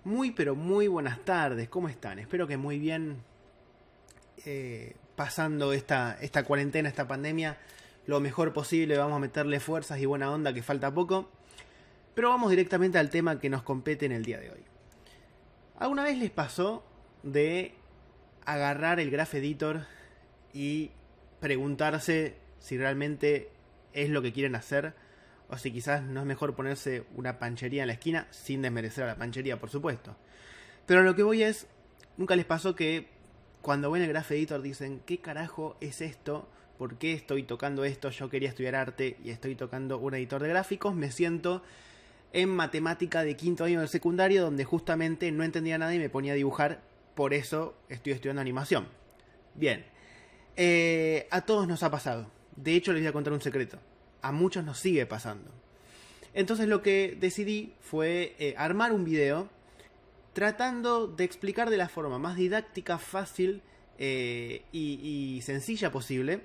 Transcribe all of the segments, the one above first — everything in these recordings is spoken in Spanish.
Muy pero muy buenas tardes, ¿cómo están? Espero que muy bien, pasando esta cuarentena, esta pandemia, lo mejor posible. Vamos a meterle fuerzas y buena onda, que falta poco. Pero vamos directamente al tema que nos compete en el día de hoy. ¿Alguna vez les pasó de agarrar el Graph Editor y preguntarse si realmente es lo que quieren hacer? O si quizás no es mejor ponerse una panchería en la esquina, sin desmerecer a la panchería, por supuesto. Pero lo que voy es, ¿nunca les pasó que cuando ven el Graph Editor dicen, ¿qué carajo es esto? ¿Por qué estoy tocando esto? Yo quería estudiar arte y estoy tocando un editor de gráficos. Me siento en matemática de quinto año del secundario, donde justamente no entendía nada y me ponía a dibujar. Por eso estoy estudiando animación. Bien, a todos nos ha pasado. De hecho, les voy a contar un secreto. A muchos nos sigue pasando. Entonces lo que decidí fue armar un video tratando de explicar de la forma más didáctica, fácil y sencilla posible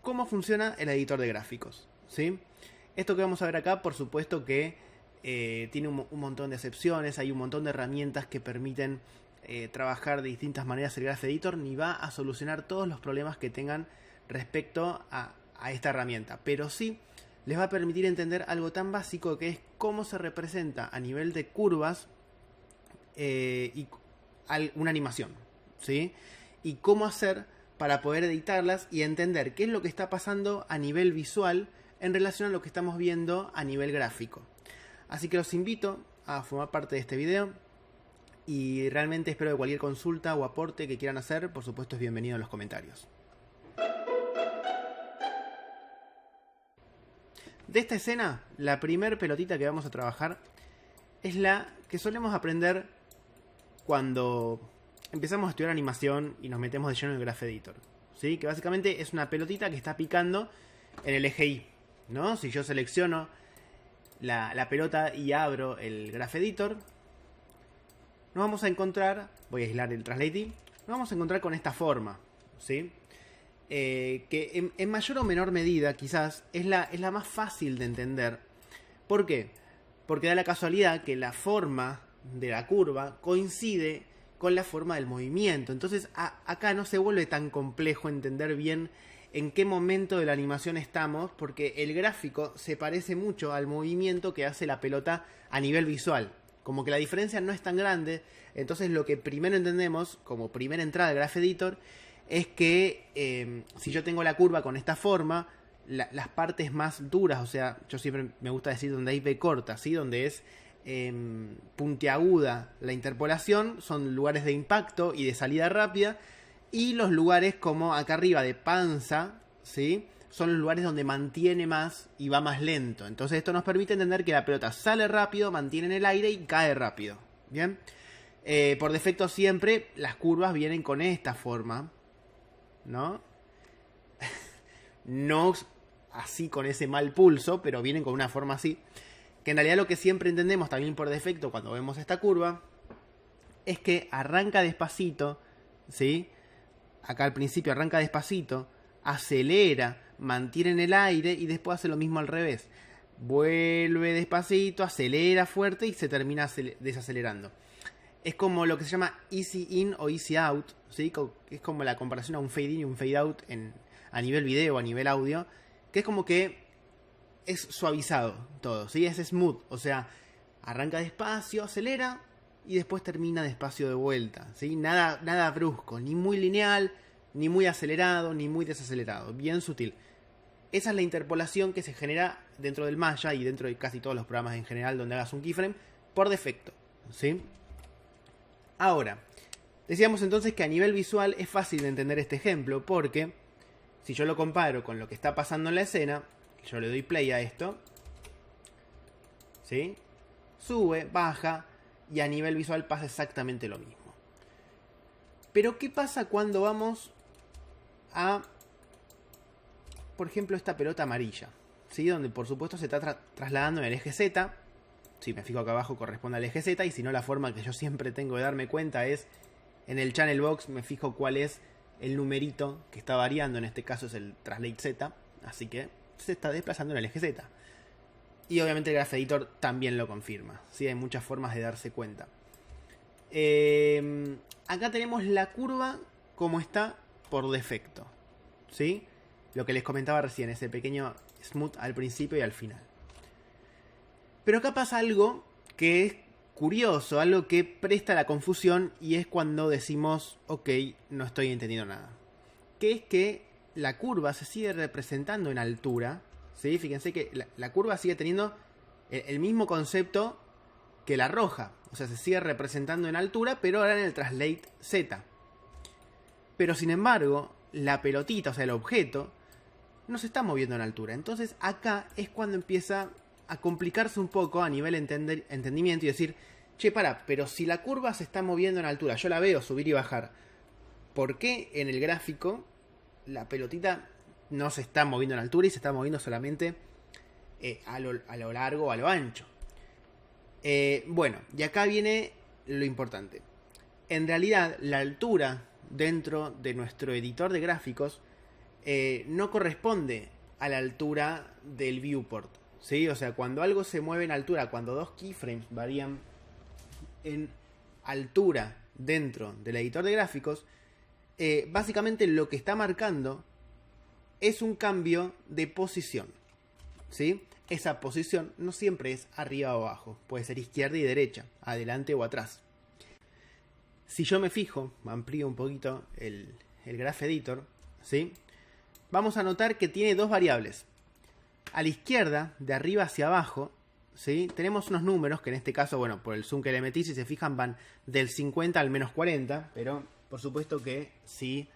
cómo funciona el editor de gráficos, ¿sí? Esto que vamos a ver acá, por supuesto que tiene un montón de excepciones, hay un montón de herramientas que permiten trabajar de distintas maneras el Graph Editor, ni va a solucionar todos los problemas que tengan respecto a esta herramienta, pero sí les va a permitir entender algo tan básico que es cómo se representa a nivel de curvas una animación, ¿sí? Y cómo hacer para poder editarlas y entender qué es lo que está pasando a nivel visual en relación a lo que estamos viendo a nivel gráfico. Así que los invito a formar parte de este video y realmente espero que cualquier consulta o aporte que quieran hacer, por supuesto, es bienvenido en los comentarios. De esta escena, la primer pelotita que vamos a trabajar es la que solemos aprender cuando empezamos a estudiar animación y nos metemos de lleno en el Graph Editor, ¿sí? Que básicamente es una pelotita que está picando en el eje Y, ¿no? Si yo selecciono la pelota y abro el Graph Editor, nos vamos a encontrar, voy a aislar el Translate Y, nos vamos a encontrar con esta forma, ¿sí? Que en mayor o menor medida quizás es la más fácil de entender. ¿Por qué? Porque da la casualidad que la forma de la curva coincide con la forma del movimiento. Entonces acá no se vuelve tan complejo entender bien en qué momento de la animación estamos, porque el gráfico se parece mucho al movimiento que hace la pelota a nivel visual. Como que la diferencia no es tan grande. Entonces lo que primero entendemos como primera entrada del Graph Editor es que si yo tengo la curva con esta forma, las partes más duras, o sea, yo siempre me gusta decir donde hay V corta, ¿sí? Donde es puntiaguda la interpolación, son lugares de impacto y de salida rápida, y los lugares como acá arriba de panza, ¿sí? Son los lugares donde mantiene más y va más lento. Entonces esto nos permite entender que la pelota sale rápido, mantiene en el aire y cae rápido. ¿Bien? Por defecto siempre las curvas vienen con esta forma, ¿no? No así con ese mal pulso, pero vienen con una forma así. Que en realidad lo que siempre entendemos también por defecto cuando vemos esta curva es que arranca despacito, ¿sí? Acá al principio arranca despacito, acelera, mantiene en el aire y después hace lo mismo al revés. Vuelve despacito, acelera fuerte y se termina desacelerando. Es como lo que se llama easy in o easy out, ¿sí? Es como la comparación a un fade in y un fade out a nivel video, a nivel audio, que es como que es suavizado todo, ¿sí? Es smooth, o sea, arranca despacio, acelera y después termina despacio de vuelta, ¿sí? Nada brusco, ni muy lineal, ni muy acelerado, ni muy desacelerado, bien sutil. Esa es la interpolación que se genera dentro del Maya y dentro de casi todos los programas en general donde hagas un keyframe por defecto, ¿sí? Ahora, decíamos entonces que a nivel visual es fácil de entender este ejemplo porque si yo lo comparo con lo que está pasando en la escena, yo le doy play a esto, ¿sí? Sube, baja y a nivel visual pasa exactamente lo mismo. Pero ¿qué pasa cuando vamos a, por ejemplo, esta pelota amarilla? ¿Sí? Donde por supuesto se está trasladando en el eje Z. Si me fijo acá abajo corresponde al eje Z, y si no, la forma que yo siempre tengo de darme cuenta es en el channel box me fijo cuál es el numerito que está variando, en este caso es el translate Z, así que se está desplazando en el eje Z. Y obviamente el Graph Editor también lo confirma, ¿sí? Hay muchas formas de darse cuenta. Acá tenemos la curva como está por defecto, ¿sí? Lo que les comentaba recién, ese pequeño smooth al principio y al final. Pero acá pasa algo que es curioso, algo que presta la confusión, y es cuando decimos, ok, no estoy entendiendo nada. Que es que la curva se sigue representando en altura, ¿sí? Fíjense que la curva sigue teniendo el mismo concepto que la roja. O sea, se sigue representando en altura, pero ahora en el translate Z. Pero sin embargo, la pelotita, o sea, el objeto, no se está moviendo en altura. Entonces acá es cuando empieza a complicarse un poco a nivel entendimiento y decir, che, pero si la curva se está moviendo en altura, yo la veo subir y bajar, ¿por qué en el gráfico la pelotita no se está moviendo en altura y se está moviendo solamente a lo largo o a lo ancho? Bueno, y acá viene lo importante. En realidad, la altura dentro de nuestro editor de gráficos no corresponde a la altura del viewport, ¿sí? O sea, cuando algo se mueve en altura, cuando dos keyframes varían en altura dentro del editor de gráficos, básicamente lo que está marcando es un cambio de posición, ¿sí? Esa posición no siempre es arriba o abajo, puede ser izquierda y derecha, adelante o atrás. Si yo me fijo, amplío un poquito el Graph Editor, ¿sí? Vamos a notar que tiene dos variables. A la izquierda, de arriba hacia abajo, ¿sí? Tenemos unos números que en este caso, bueno, por el zoom que le metí, si se fijan, van del 50 al menos 40, pero por supuesto que si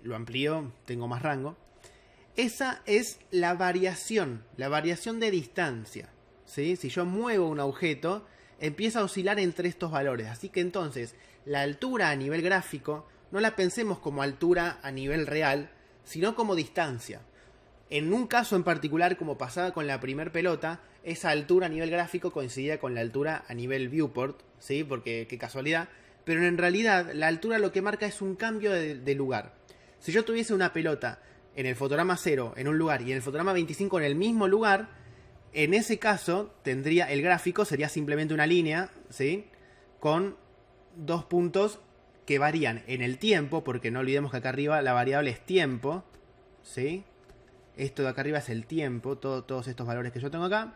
lo amplío tengo más rango. Esa es la variación de distancia, ¿sí? Si yo muevo un objeto, empieza a oscilar entre estos valores. Así que entonces, la altura a nivel gráfico, no la pensemos como altura a nivel real, sino como distancia. En un caso en particular, como pasaba con la primer pelota, esa altura a nivel gráfico coincidía con la altura a nivel viewport, ¿sí? Porque qué casualidad. Pero en realidad, la altura lo que marca es un cambio de lugar. Si yo tuviese una pelota en el fotograma 0 en un lugar y en el fotograma 25 en el mismo lugar, en ese caso tendría el gráfico, sería simplemente una línea, ¿sí? Con dos puntos que varían en el tiempo, porque no olvidemos que acá arriba la variable es tiempo, ¿sí? Esto de acá arriba es el tiempo, todos estos valores que yo tengo acá.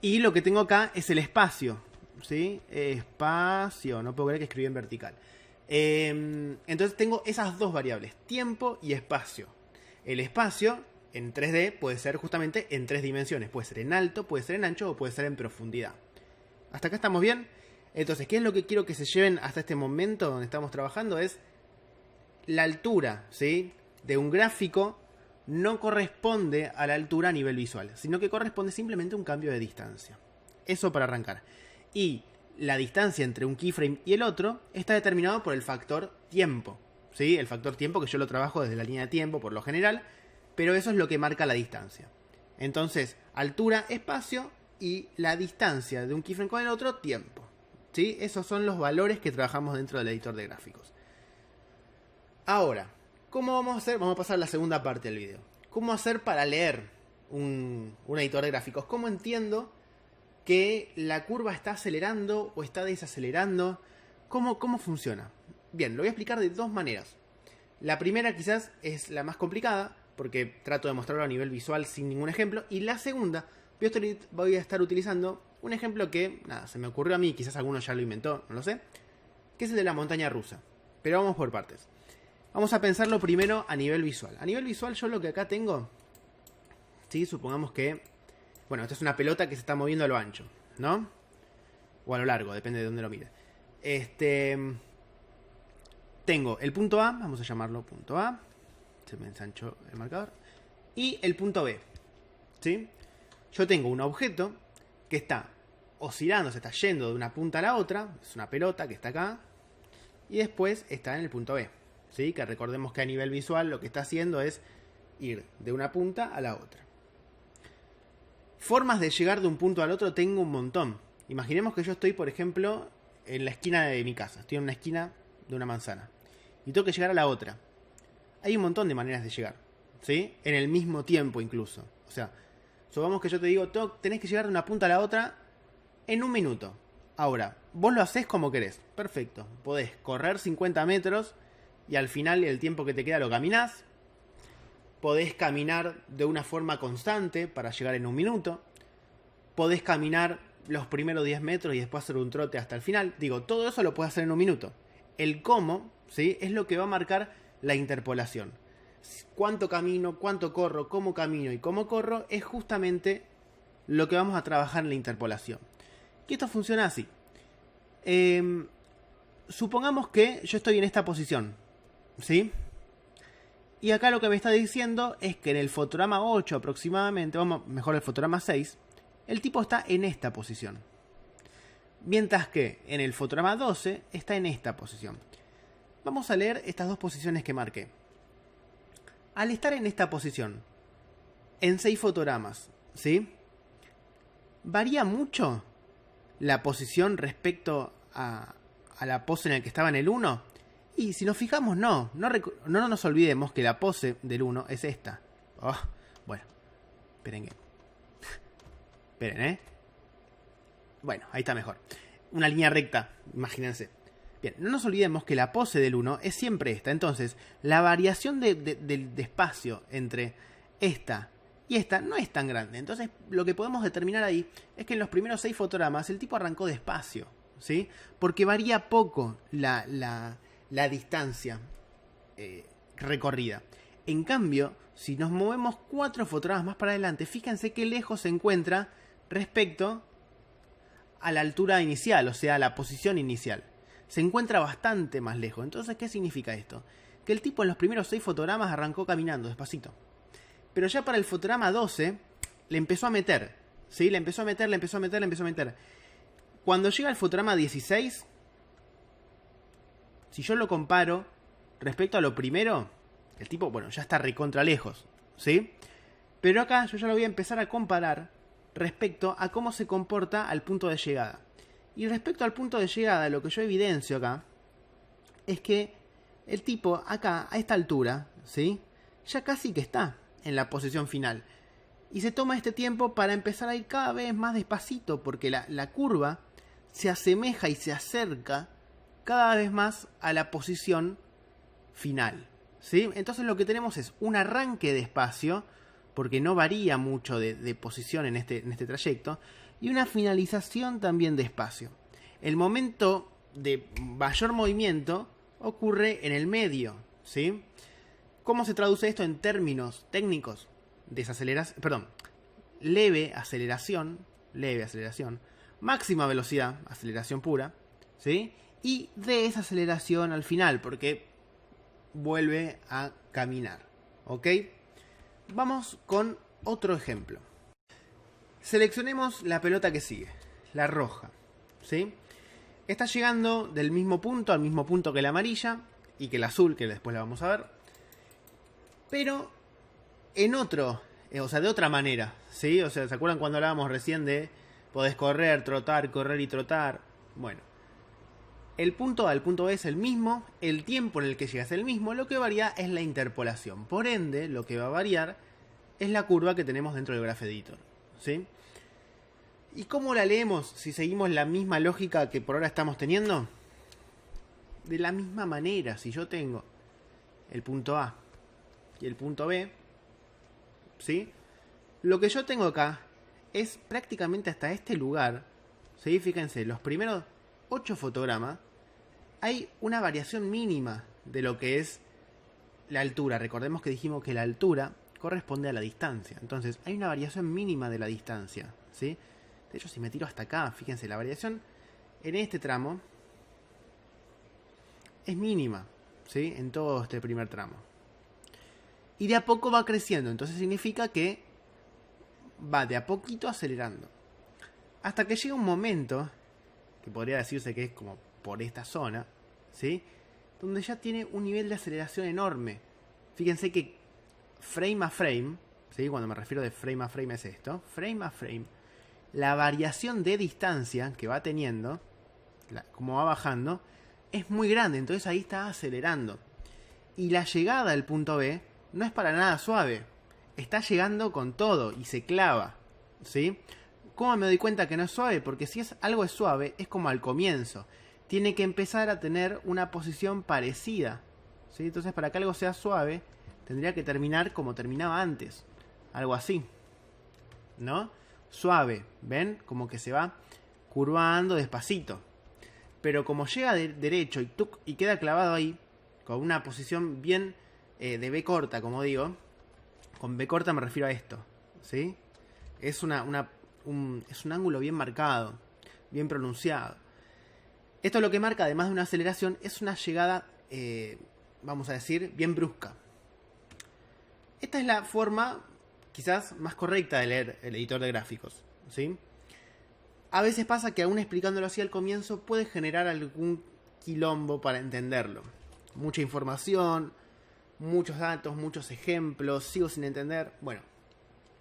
Y lo que tengo acá es el espacio, ¿sí? Espacio, no puedo creer que escribí en vertical. Entonces tengo esas dos variables, tiempo y espacio. El espacio en 3D puede ser justamente en tres dimensiones. Puede ser en alto, puede ser en ancho o puede ser en profundidad. ¿Hasta acá estamos bien? Entonces, ¿qué es lo que quiero que se lleven hasta este momento donde estamos trabajando? Es la altura, ¿sí? De un gráfico no corresponde a la altura a nivel visual, sino que corresponde simplemente a un cambio de distancia. Eso para arrancar. Y la distancia entre un keyframe y el otro está determinado por el factor tiempo, ¿sí? El factor tiempo que yo lo trabajo desde la línea de tiempo por lo general, pero eso es lo que marca la distancia. Entonces, altura, espacio y la distancia de un keyframe con el otro, tiempo, ¿sí? Esos son los valores que trabajamos dentro del editor de gráficos. Ahora, ¿cómo vamos a hacer? Vamos a pasar a la segunda parte del video. ¿Cómo hacer para leer un editor de gráficos? ¿Cómo entiendo que la curva está acelerando o está desacelerando? ¿Cómo funciona? Bien, lo voy a explicar de dos maneras. La primera quizás es la más complicada, porque trato de mostrarlo a nivel visual sin ningún ejemplo. Y la segunda, voy a estar utilizando un ejemplo que, nada, se me ocurrió a mí, quizás alguno ya lo inventó, no lo sé, que es el de la montaña rusa. Pero vamos por partes. Vamos a pensarlo primero a nivel visual. A nivel visual yo lo que acá tengo, ¿sí? Supongamos que, bueno, esta es una pelota que se está moviendo a lo ancho, ¿no? O a lo largo, depende de dónde lo mire. Tengo el punto A, vamos a llamarlo punto A. Se me ensanchó el marcador. Y el punto B, ¿sí? Yo tengo un objeto que está oscilando, se está yendo de una punta a la otra. Es una pelota que está acá. Y después está en el punto B, ¿sí? Que recordemos que a nivel visual lo que está haciendo es ir de una punta a la otra. Formas de llegar de un punto al otro tengo un montón. Imaginemos que yo estoy, por ejemplo, en la esquina de mi casa. Estoy en una esquina de una manzana. Y tengo que llegar a la otra. Hay un montón de maneras de llegar, ¿sí? En el mismo tiempo incluso. O sea, supongamos que yo te digo, tenés que llegar de una punta a la otra en un minuto. Ahora, vos lo hacés como querés. Perfecto. Podés correr 50 metros y al final el tiempo que te queda lo caminás. Podés caminar de una forma constante para llegar en 1 minuto. Podés caminar los primeros 10 metros y después hacer un trote hasta el final. Digo, todo eso lo podés hacer en 1 minuto. El cómo, ¿sí?, es lo que va a marcar la interpolación. Cuánto camino, cuánto corro, cómo camino y cómo corro es justamente lo que vamos a trabajar en la interpolación. Y esto funciona así. Supongamos que yo estoy en esta posición, ¿sí? Y acá lo que me está diciendo es que en el fotograma 8 aproximadamente, mejor el fotograma 6, el tipo está en esta posición. Mientras que en el fotograma 12 está en esta posición. Vamos a leer estas dos posiciones que marqué. Al estar en esta posición, en 6 fotogramas, ¿sí?, ¿varía mucho la posición respecto a la pose en la que estaba en el 1? Y si nos fijamos, no nos olvidemos que la pose del 1 es esta. Oh, bueno, esperen, Bueno, ahí está mejor. Una línea recta, imagínense. Bien, no nos olvidemos que la pose del 1 es siempre esta. Entonces, la variación de espacio entre esta y esta no es tan grande. Entonces, lo que podemos determinar ahí es que en los primeros 6 fotogramas el tipo arrancó despacio, ¿sí? Porque varía poco la distancia recorrida. En cambio, si nos movemos 4 fotogramas más para adelante, fíjense qué lejos se encuentra respecto a la altura inicial, o sea, a la posición inicial. Se encuentra bastante más lejos. Entonces, ¿qué significa esto? Que el tipo en los primeros 6 fotogramas arrancó caminando despacito. Pero ya para el fotograma 12 le empezó a meter, ¿sí? Le empezó a meter. Cuando llega al fotograma 16, si yo lo comparo respecto a lo primero, el tipo, bueno, ya está recontra lejos, ¿sí? Pero acá yo ya lo voy a empezar a comparar respecto a cómo se comporta al punto de llegada. Y respecto al punto de llegada, lo que yo evidencio acá es que el tipo acá, a esta altura, ¿sí?, ya casi que está en la posición final. Y se toma este tiempo para empezar a ir cada vez más despacito, porque la curva se asemeja y se acerca cada vez más a la posición final, ¿sí? Entonces lo que tenemos es un arranque despacio, porque no varía mucho de posición en este trayecto, y una finalización también despacio. El momento de mayor movimiento ocurre en el medio, ¿sí? ¿Cómo se traduce esto en términos técnicos? Leve aceleración, máxima velocidad, aceleración pura, ¿sí? Y desaceleración al final, porque vuelve a caminar, ¿ok? Vamos con otro ejemplo. Seleccionemos la pelota que sigue, la roja, ¿sí? Está llegando del mismo punto al mismo punto que la amarilla y que la azul, que después la vamos a ver, pero en otro, o sea, de otra manera, ¿sí? O sea, ¿se acuerdan cuando hablábamos recién de podés correr y trotar? Bueno, el punto A al punto B es el mismo, el tiempo en el que llegas es el mismo, lo que varía es la interpolación. Por ende, lo que va a variar es la curva que tenemos dentro del Graph Editor, ¿sí? ¿Y cómo la leemos si seguimos la misma lógica que por ahora estamos teniendo? De la misma manera, si yo tengo el punto A y el punto B, ¿sí?, lo que yo tengo acá es prácticamente hasta este lugar, ¿sí? Fíjense, los primeros 8 fotogramas hay una variación mínima de lo que es la altura. Recordemos que dijimos que la altura corresponde a la distancia. Entonces hay una variación mínima de la distancia, ¿sí? De hecho, si me tiro hasta acá, fíjense, la variación en este tramo es mínima, ¿sí?, en todo este primer tramo. Y de a poco va creciendo. Entonces significa que va de a poquito acelerando. Hasta que llega un momento, que podría decirse que es como por esta zona, ¿sí?, donde ya tiene un nivel de aceleración enorme. Fíjense que frame a frame, ¿sí?, cuando me refiero de frame a frame es esto, frame a frame, la variación de distancia que va teniendo, como va bajando, es muy grande. Entonces ahí está acelerando. Y la llegada al punto B no es para nada suave. Está llegando con todo y se clava, ¿sí? ¿Cómo me doy cuenta que no es suave? Porque si algo es suave, es como al comienzo. Tiene que empezar a tener una posición parecida, ¿sí? Entonces, para que algo sea suave, tendría que terminar como terminaba antes. Algo así, ¿no? Suave, ¿ven? Como que se va curvando despacito. Pero como llega derecho y queda clavado ahí, con una posición bien de B corta, como digo. Con B corta me refiero a esto, ¿sí? Es un ángulo bien marcado, bien pronunciado. Esto lo que marca, además de una aceleración, es una llegada, vamos a decir, bien brusca. Esta es la forma, quizás, más correcta de leer el editor de gráficos, ¿sí? A veces pasa que aún explicándolo así al comienzo puede generar algún quilombo para entenderlo. Mucha información, muchos datos, muchos ejemplos, sigo sin entender. Bueno,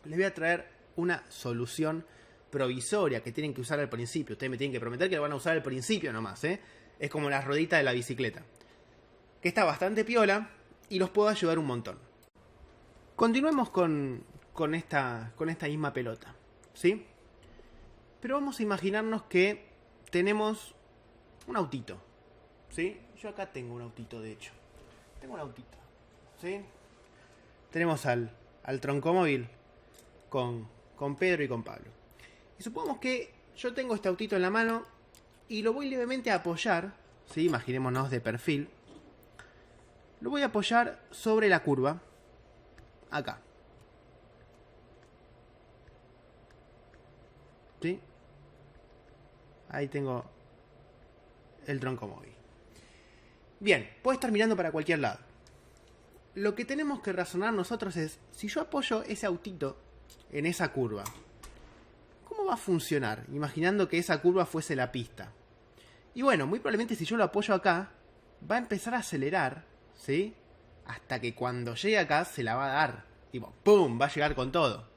les voy a traer una solución provisoria que tienen que usar al principio. Ustedes me tienen que prometer que lo van a usar al principio nomás, ¿eh? Es como la ruedita de la bicicleta. Que está bastante piola y los puedo ayudar un montón. Continuemos con esta misma pelota, ¿sí? Pero vamos a imaginarnos que tenemos un autito, ¿sí? Yo acá tengo un autito, de hecho. Tengo un autito, ¿sí? Tenemos al troncomóvil con Pedro y con Pablo. Y supongamos que yo tengo este autito en la mano y lo voy levemente a apoyar, ¿sí? Imaginémonos de perfil. Lo voy a apoyar sobre la curva, acá. ¿Sí? Ahí tengo el troncomóvil. Bien, puedo estar mirando para cualquier lado. Lo que tenemos que razonar nosotros es, si yo apoyo ese autito en esa curva, ¿cómo va a funcionar? Imaginando que esa curva fuese la pista. Y bueno, muy probablemente si yo lo apoyo acá, va a empezar a acelerar, ¿sí? Hasta que cuando llegue acá se la va a dar. Tipo, ¡pum! Va a llegar con todo.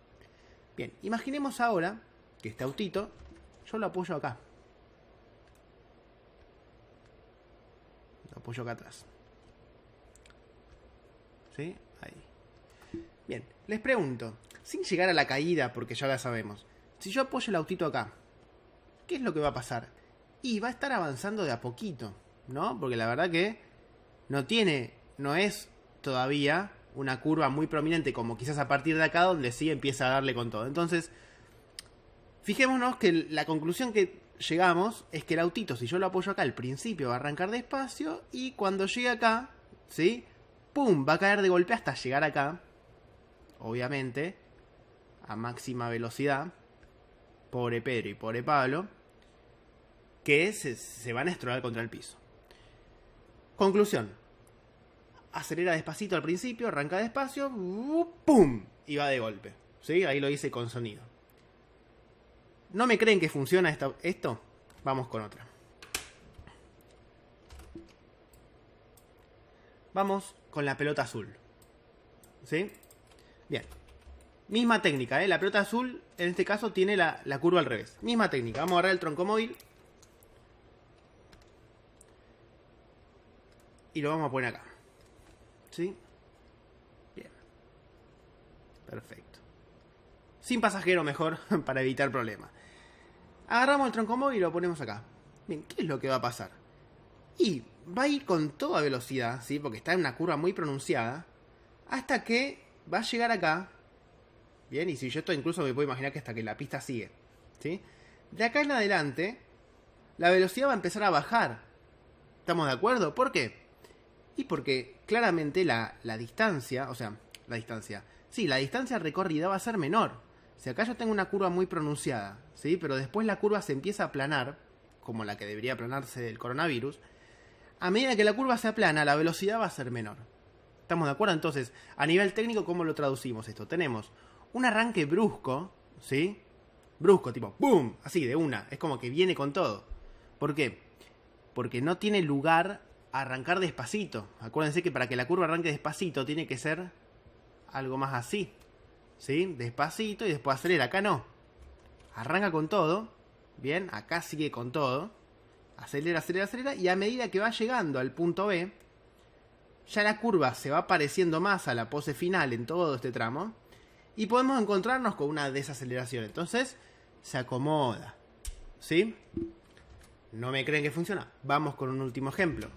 Bien, imaginemos ahora que este autito, yo lo apoyo acá. Lo apoyo acá atrás. ¿Sí? Ahí. Bien, les pregunto, sin llegar a la caída, porque ya la sabemos, si yo apoyo el autito acá, ¿qué es lo que va a pasar? Y va a estar avanzando de a poquito, ¿no? Porque la verdad que no es todavía una curva muy prominente, como quizás a partir de acá, donde sí empieza a darle con todo. Entonces, fijémonos que la conclusión que llegamos es que el autito, si yo lo apoyo acá, al principio va a arrancar despacio, y cuando llegue acá, ¿sí? ¡Pum! Va a caer de golpe hasta llegar acá, obviamente, a máxima velocidad. Pobre Pedro y pobre Pablo, que se van a estrolar contra el piso. Conclusión. Acelera despacito al principio, arranca despacio, ¡pum! Y va de golpe. ¿Sí? Ahí lo hice con sonido. ¿No me creen que funciona esto? Vamos con otra. Vamos con la pelota azul. ¿Sí? Bien. Misma técnica, ¿eh? La pelota azul, en este caso, tiene la curva al revés. Misma técnica. Vamos a agarrar el troncomóvil. Y lo vamos a poner acá. ¿Sí? Bien. Perfecto. Sin pasajero mejor, para evitar problemas. Agarramos el troncomóvil y lo ponemos acá. Bien, ¿qué es lo que va a pasar? Y va a ir con toda velocidad, ¿sí? Porque está en una curva muy pronunciada. Hasta que va a llegar acá. Bien, y si yo esto incluso me puedo imaginar que hasta que la pista sigue, ¿sí? De acá en adelante, la velocidad va a empezar a bajar. ¿Estamos de acuerdo? ¿Por qué? Y porque claramente la distancia, la distancia recorrida va a ser menor. Si acá yo tengo una curva muy pronunciada, ¿sí? Pero después la curva se empieza a aplanar, como la que debería aplanarse del coronavirus, a medida que la curva se aplana, la velocidad va a ser menor. ¿Estamos de acuerdo? Entonces, a nivel técnico, ¿cómo lo traducimos esto? Tenemos un arranque brusco, ¿sí? Brusco, tipo ¡boom! Así, de una. Es como que viene con todo. ¿Por qué? Porque no tiene lugar a arrancar despacito. Acuérdense que para que la curva arranque despacito tiene que ser algo más así, ¿sí? Despacito y después acelera. Acá no. Arranca con todo. Bien, acá sigue con todo. Acelera, acelera, acelera. Y a medida que va llegando al punto B, ya la curva se va pareciendo más a la pose final en todo este tramo. Y podemos encontrarnos con una desaceleración. Entonces, se acomoda. ¿Sí? ¿No me creen que funciona? Vamos con un último ejemplo.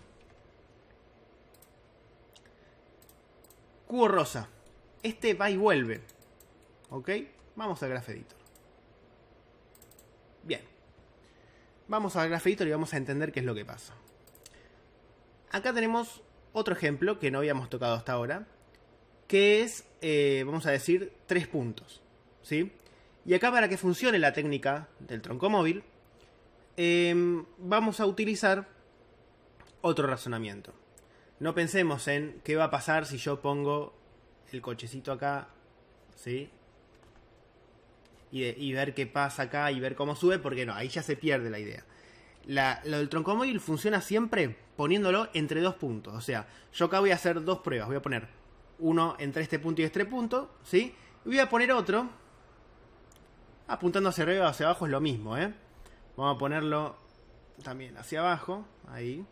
Cubo rosa. Este va y vuelve. ¿Ok? Vamos al Graph Editor. Bien. Vamos al Graph Editor y vamos a entender qué es lo que pasa. Acá tenemos otro ejemplo que no habíamos tocado hasta ahora, que es, vamos a decir, 3 puntos. ¿Sí? Y acá, para que funcione la técnica del tronco móvil, vamos a utilizar otro razonamiento. No pensemos en qué va a pasar si yo pongo el cochecito acá, ¿sí? Y ver qué pasa acá y ver cómo sube, porque no, ahí ya se pierde la idea. Lo del tronco móvil funciona siempre poniéndolo entre 2 puntos. O sea, yo acá voy a hacer 2 pruebas. Voy a poner uno entre este punto y este punto, ¿sí? Y voy a poner otro apuntando hacia arriba o hacia abajo, es lo mismo, ¿eh? Vamos a ponerlo también hacia abajo, ahí.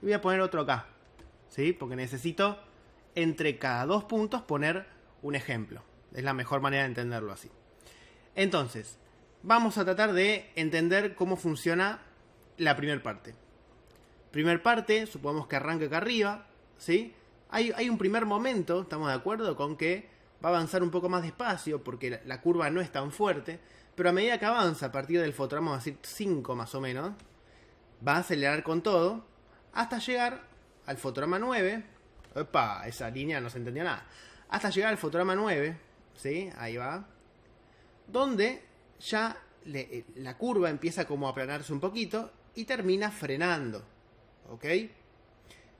Y voy a poner otro acá, ¿sí? Porque necesito entre cada 2 puntos poner un ejemplo. Es la mejor manera de entenderlo así. Entonces, vamos a tratar de entender cómo funciona la primera parte. Primer parte, supongamos que arranca acá arriba, ¿sí? Hay un primer momento, estamos de acuerdo con que va a avanzar un poco más despacio porque la curva no es tan fuerte, pero a medida que avanza a partir del fotograma, vamos a decir 5 más o menos, va a acelerar con todo hasta llegar al fotograma 9. Opa, esa línea no se entendía nada. Hasta llegar al fotograma 9, ¿sí? Ahí va. Donde ya la curva empieza como a aplanarse un poquito y termina frenando. ¿Ok?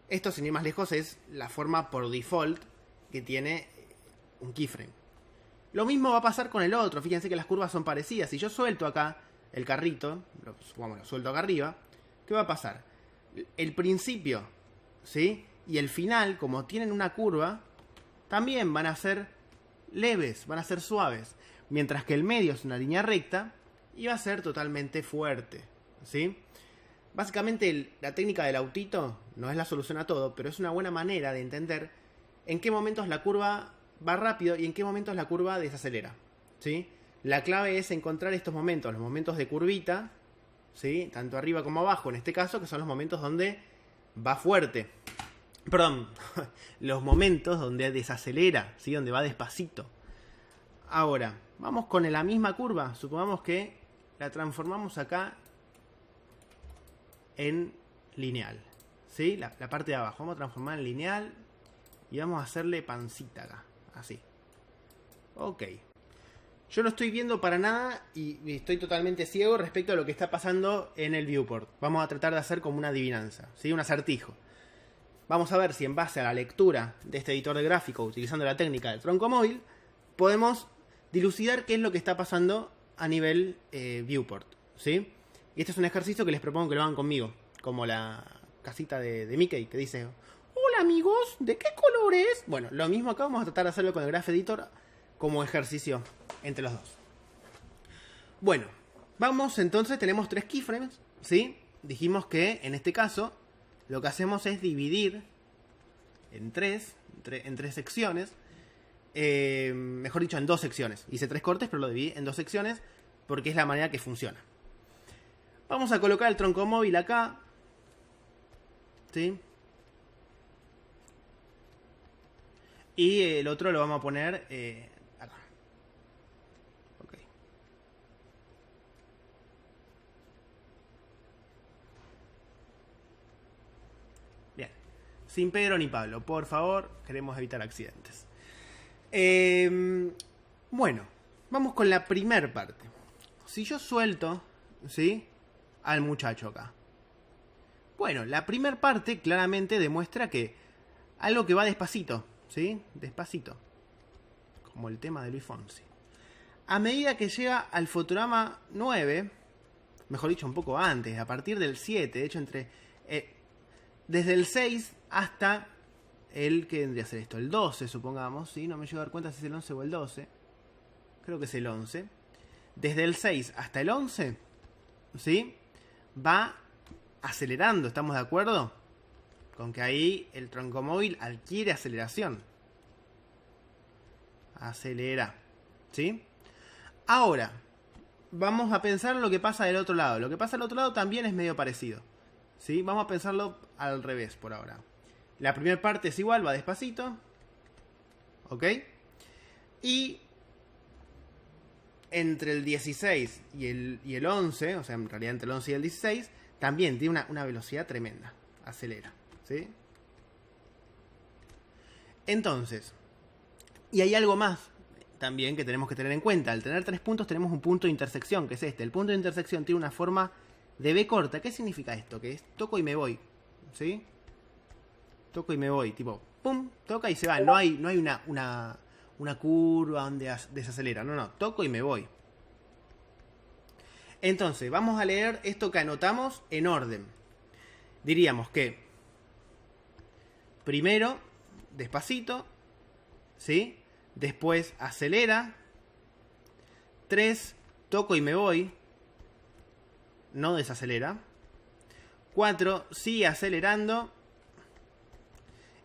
Esto, sin ir más lejos, es la forma por default que tiene un keyframe. Lo mismo va a pasar con el otro. Fíjense que las curvas son parecidas. Si yo suelto acá el carrito, lo suelto acá arriba, ¿qué va a pasar? El principio, ¿sí? Y el final, como tienen una curva, también van a ser leves, van a ser suaves. Mientras que el medio es una línea recta y va a ser totalmente fuerte, ¿sí? Básicamente la técnica del autito no es la solución a todo, pero es una buena manera de entender en qué momentos la curva va rápido y en qué momentos la curva desacelera, ¿sí? La clave es encontrar estos momentos, los momentos de curvita, ¿sí? Tanto arriba como abajo, en este caso, que son los momentos donde va fuerte. Perdón, los momentos donde desacelera, ¿sí? Donde va despacito. Ahora, vamos con la misma curva. Supongamos que la transformamos acá en lineal, ¿sí? La parte de abajo. Vamos a transformar en lineal y vamos a hacerle pancita acá. Así. Ok. Yo no estoy viendo para nada y estoy totalmente ciego respecto a lo que está pasando en el viewport. Vamos a tratar de hacer como una adivinanza, ¿sí? Un acertijo. Vamos a ver si en base a la lectura de este editor de gráfico, utilizando la técnica del tronco móvil, podemos dilucidar qué es lo que está pasando a nivel viewport, ¿sí? Y este es un ejercicio que les propongo que lo hagan conmigo, como la casita de Mickey que dice: hola amigos, ¿de qué color es? Bueno, lo mismo acá, vamos a tratar de hacerlo con el Graph Editor como ejercicio entre los dos. Bueno, vamos entonces, tenemos 3 keyframes, ¿sí? Dijimos que en este caso lo que hacemos es dividir en 3 secciones. Mejor dicho, en 2 secciones. Hice 3 cortes, pero lo dividí en 2 secciones porque es la manera que funciona. Vamos a colocar el tronco móvil acá, ¿sí? Y el otro lo vamos a poner acá. Ok. Bien. Sin Pedro ni Pablo, por favor, queremos evitar accidentes. Bueno, vamos con la primer parte. Si yo suelto, ¿sí?, al muchacho acá. Bueno, la primer parte claramente demuestra que algo que va despacito, ¿sí? Despacito. Como el tema de Luis Fonsi. A medida que llega al fotograma 9, mejor dicho, un poco antes, a partir del 7, de hecho, desde el 6 hasta el que vendría a ser esto, el 12, supongamos, ¿sí? No me llego a dar cuenta si es el 11 o el 12. Creo que es el 11. Desde el 6 hasta el 11, ¿sí?, va acelerando, ¿estamos de acuerdo? Con que ahí el tronco móvil adquiere aceleración. Acelera, ¿sí? Ahora, vamos a pensar lo que pasa del otro lado. Lo que pasa del otro lado también es medio parecido, ¿sí? Vamos a pensarlo al revés por ahora. La primera parte es igual, va despacito. ¿Ok? Y entre el 16 y el 11, o sea, en realidad entre el 11 y el 16, también tiene una velocidad tremenda. Acelera, ¿sí? Entonces, y hay algo más también que tenemos que tener en cuenta. Al tener 3 puntos tenemos un punto de intersección, que es este. El punto de intersección tiene una forma de B corta. ¿Qué significa esto? Que es toco y me voy, ¿sí? Toco y me voy, tipo, pum, toca y se va. No hay una curva donde desacelera. No, toco y me voy. Entonces, vamos a leer esto que anotamos en orden. Diríamos que primero, despacito, ¿sí? Después acelera. 3, toco y me voy. No desacelera. 4, sigue acelerando.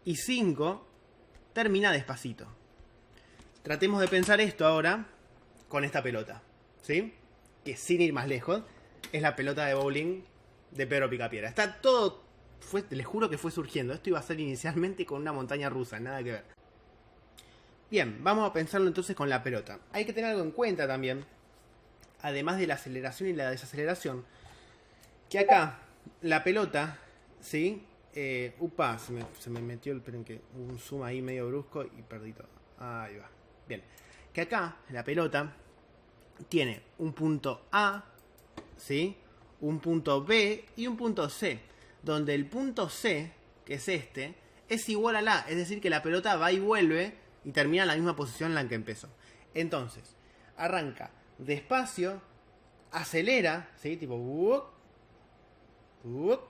Y 5, termina despacito. Tratemos de pensar esto ahora con esta pelota, ¿sí? Que sin ir más lejos, es la pelota de bowling de Pedro Picapiedra. Está todo, les juro que fue surgiendo. Esto iba a ser inicialmente con una montaña rusa, nada que ver. Bien, vamos a pensarlo entonces con la pelota. Hay que tener algo en cuenta también, además de la aceleración y la desaceleración, que acá la pelota, ¿sí? Upa, se me metió esperen que hubo un zoom ahí medio brusco y perdí todo. Ahí va. Bien. Que acá la pelota tiene un punto A, ¿sí? Un punto B y un punto C. Donde el punto C, que es este, es igual al A. Es decir, que la pelota va y vuelve y termina en la misma posición en la que empezó. Entonces, arranca despacio, acelera, ¿sí? Tipo,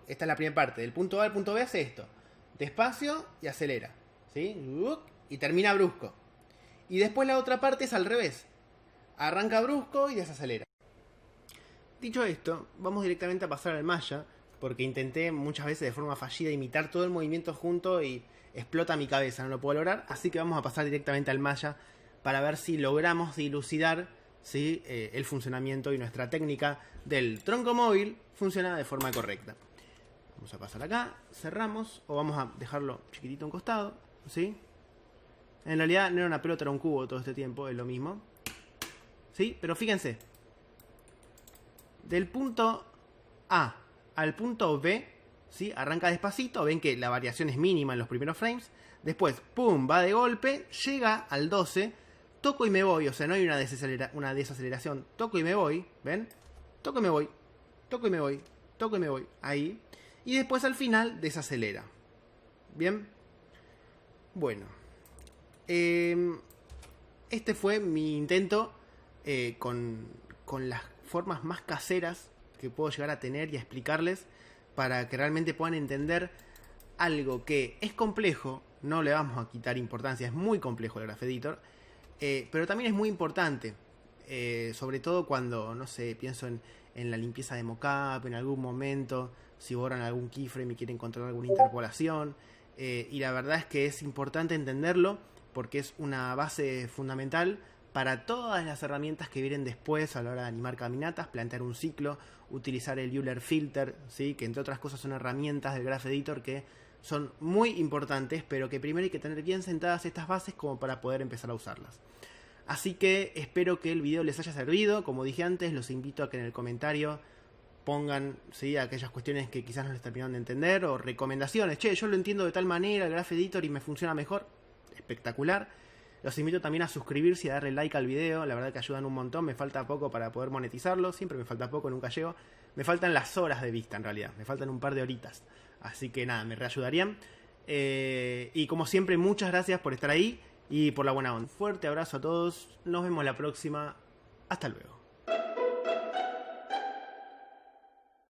esta es la primera parte. Del punto A al punto B hace esto. Despacio y acelera, ¿sí? Y termina brusco. Y después la otra parte es al revés. Arranca brusco y desacelera. Dicho esto, vamos directamente a pasar al Maya, porque intenté muchas veces de forma fallida imitar todo el movimiento junto y explota mi cabeza, no lo puedo lograr. Así que vamos a pasar directamente al Maya para ver si logramos dilucidar, ¿sí? El funcionamiento y nuestra técnica del tronco móvil funciona de forma correcta. Vamos a pasar acá, cerramos, o vamos a dejarlo chiquitito a un costado, ¿sí? En realidad no era una pelota, era un cubo todo este tiempo, es lo mismo, ¿sí? Pero fíjense, del punto A al punto B, ¿sí? Arranca despacito, ven que la variación es mínima en los primeros frames, después, pum, va de golpe, llega al 12, toco y me voy, o sea, no hay una desaceleración, toco y me voy, ¿ven? Toco y me voy, toco y me voy, toco y me voy, ahí. Y después al final desacelera. ¿Bien? Bueno. Este fue mi intento con las formas más caseras que puedo llegar a tener y a explicarles para que realmente puedan entender algo que es complejo, no le vamos a quitar importancia, es muy complejo el Graph Editor, pero también es muy importante, sobre todo cuando, no sé, pienso en la limpieza de mockup, en algún momento, si borran algún keyframe y quieren encontrar alguna interpolación, y la verdad es que es importante entenderlo porque es una base fundamental para todas las herramientas que vienen después a la hora de animar caminatas, plantear un ciclo, utilizar el Euler Filter, ¿sí? Que entre otras cosas son herramientas del Graph Editor que son muy importantes, pero que primero hay que tener bien sentadas estas bases como para poder empezar a usarlas. Así que espero que el video les haya servido. Como dije antes, los invito a que en el comentario pongan, ¿sí?, aquellas cuestiones que quizás no les terminaron de entender o recomendaciones. Che, yo lo entiendo de tal manera, el Graph Editor, y me funciona mejor. Espectacular. Los invito también a suscribirse y a darle like al video. La verdad que ayudan un montón. Me falta poco para poder monetizarlo. Siempre me falta poco, nunca llego. Me faltan las horas de vista en realidad. Me faltan un par de horitas. Así que nada, me reayudarían. Y como siempre, muchas gracias por estar ahí y por la buena onda. Fuerte abrazo a todos. Nos vemos la próxima. Hasta luego.